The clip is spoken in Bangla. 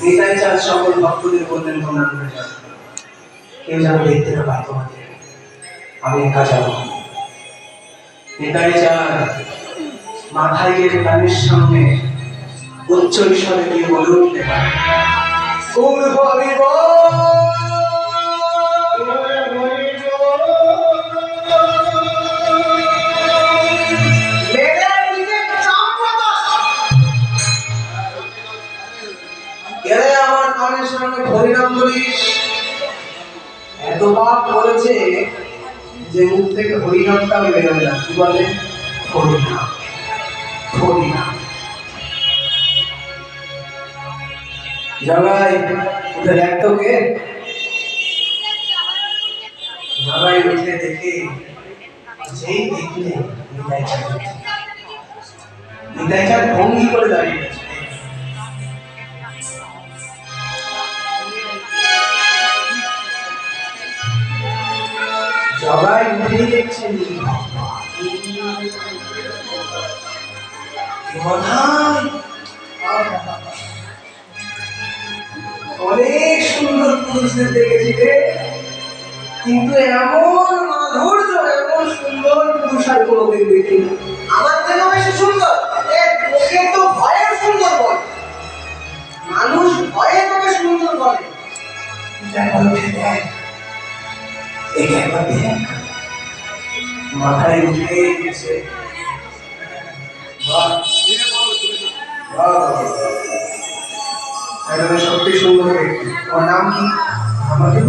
নিতাই চাঁদ সকল ভক্তদের বললেন তোমরা ঘুরে যাও, কেউ যেন দেখতে না পায় তোমাদের, আমি একা যাবো। নিতাই চাঁদ মাথায় গিয়ে গানের সামনে উচ্চ স্বরে গিয়ে বলে উঠলেন, আমার কানের সামনে হরিনাম বলিস। এত পাপ করেছে যে মুখ থেকে হরিনামটা বেরোয় না। কি বলে? হরিনাম, হরিনাম। জামাই উঠে দেখতো কে? জামাই উঠে দেখে, যেই দেখলে নিতাই চাঁদ, নিতাই চাঁদ ভঙ্গি করে দাঁড়িয়ে গেছে। সবাই উঠেই দেখছেন অনেক সুন্দর পুরুষদের দেখেছি রে, কিন্তু এমন মাধুর্য, এমন সুন্দর পুরুষ আর কোনোদিন দেখিনি। আমার থেকেও বেশি সুন্দর, ওকে তো ভয়ের সুন্দর বলে, মানুষ ভয়ে তোকে সুন্দর বলে। মাথায় উঠে গেছে, সত্যি সুন্দর ব্যক্তি। তোমার নাম কি? আমাকে